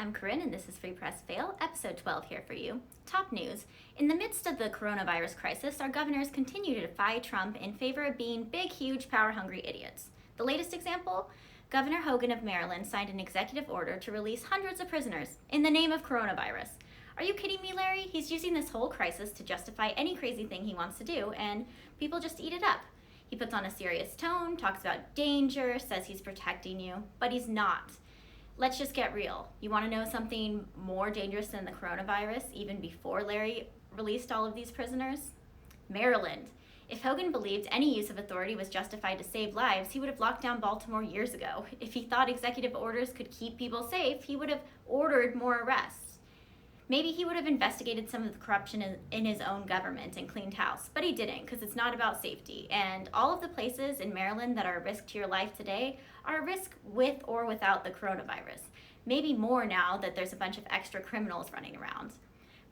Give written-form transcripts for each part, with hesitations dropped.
I'm Corinne, and this is Free Press Fail, episode 12 here for you. Top news. In the midst of the coronavirus crisis, our governors continue to defy Trump in favor of being big, huge, power-hungry idiots. The latest example? Governor Hogan of Maryland signed an executive order to release hundreds of prisoners in the name of coronavirus. Are you kidding me, Larry? He's using this whole crisis to justify any crazy thing he wants to do, and people just eat it up. He puts on a serious tone, talks about danger, says he's protecting you, but he's not. Let's just get real. You want to know something more dangerous than the coronavirus, even before Larry released all of these prisoners? Maryland. If Hogan believed any use of authority was justified to save lives, he would have locked down Baltimore years ago. If he thought executive orders could keep people safe, he would have ordered more arrests. Maybe he would have investigated some of the corruption in his own government and cleaned house, but he didn't, because it's not about safety. And all of the places in Maryland that are a risk to your life today are a risk with or without the coronavirus. Maybe more now that there's a bunch of extra criminals running around.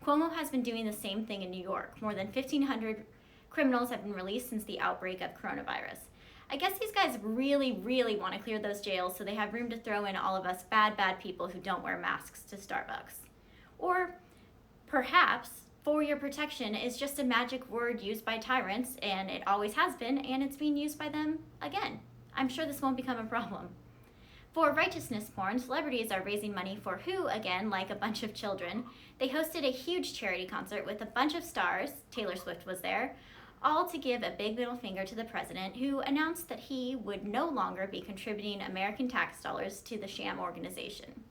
Cuomo has been doing the same thing in New York. More than 1,500 criminals have been released since the outbreak of coronavirus. I guess these guys really want to clear those jails so they have room to throw in all of us bad people who don't wear masks to Starbucks. Or perhaps for your protection is just a magic word used by tyrants, and it always has been, and it's being used by them again. I'm sure this won't become a problem. For righteousness porn, celebrities are raising money for who, again, like a bunch of children. They hosted a huge charity concert with a bunch of stars, Taylor Swift was there, all to give a big middle finger to the president, who announced that he would no longer be contributing American tax dollars to the sham organization.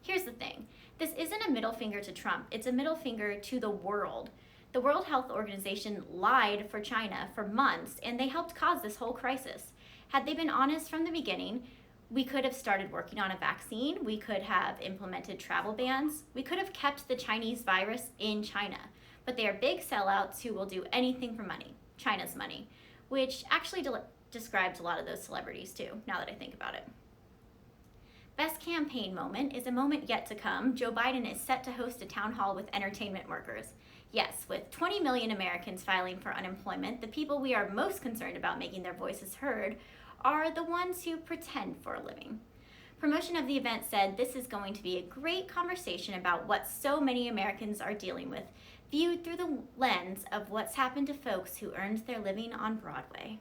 Here's the thing. This isn't a middle finger to Trump. It's a middle finger to the world. The World Health Organization lied for China for months, and they helped cause this whole crisis. Had they been honest from the beginning, we could have started working on a vaccine. We could have implemented travel bans. We could have kept the Chinese virus in China. But they are big sellouts who will do anything for money, China's money, which actually describes a lot of those celebrities too, now that I think about it. Best campaign moment is a moment yet to come. Joe Biden is set to host a town hall with entertainment workers. Yes, with 20 million Americans filing for unemployment, the people we are most concerned about making their voices heard are the ones who pretend for a living. Promotion of the event said this is going to be a great conversation about what so many Americans are dealing with, viewed through the lens of what's happened to folks who earned their living on Broadway.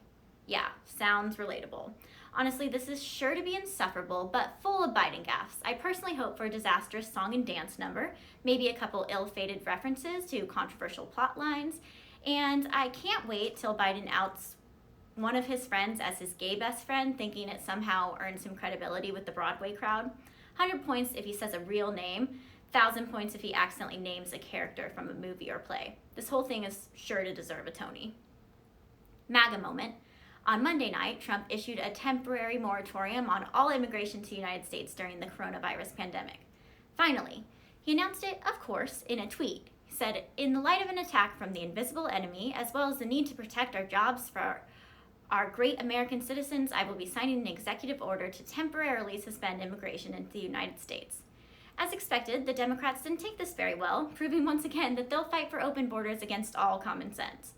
Yeah, sounds relatable. Honestly, this is sure to be insufferable, but full of Biden gaffes. I personally hope for a disastrous song and dance number, maybe a couple ill-fated references to controversial plot lines, and I can't wait till Biden outs one of his friends as his gay best friend, thinking it somehow earns him credibility with the Broadway crowd. 100 points if he says a real name, 1,000 points if he accidentally names a character from a movie or play. This whole thing is sure to deserve a Tony. MAGA moment. On Monday night, Trump issued a temporary moratorium on all immigration to the United States during the coronavirus pandemic. Finally, he announced it, of course, in a tweet. He said, "In the light of an attack from the invisible enemy, as well as the need to protect our jobs for our great American citizens, I will be signing an executive order to temporarily suspend immigration into the United States." As expected, the Democrats didn't take this very well, proving once again that they'll fight for open borders against all common sense.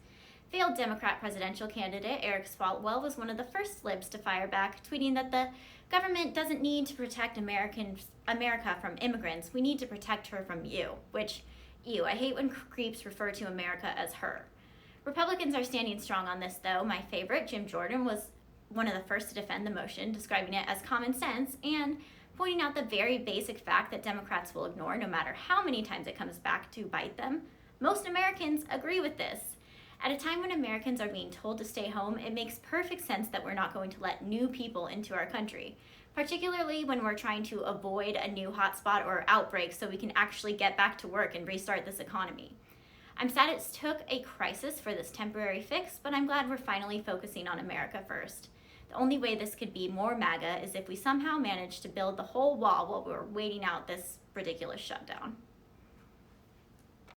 Failed Democrat presidential candidate Eric Swalwell was one of the first libs to fire back, tweeting that the government doesn't need to protect America from immigrants. We need to protect her from you. Which, ew, I hate when creeps refer to America as her. Republicans are standing strong on this, though. My favorite, Jim Jordan, was one of the first to defend the motion, describing it as common sense and pointing out the very basic fact that Democrats will ignore no matter how many times it comes back to bite them. Most Americans agree with this. At a time when Americans are being told to stay home, it makes perfect sense that we're not going to let new people into our country, particularly when we're trying to avoid a new hotspot or outbreak so we can actually get back to work and restart this economy. I'm sad it took a crisis for this temporary fix, but I'm glad we're finally focusing on America first. The only way this could be more MAGA is if we somehow manage to build the whole wall while we're waiting out this ridiculous shutdown.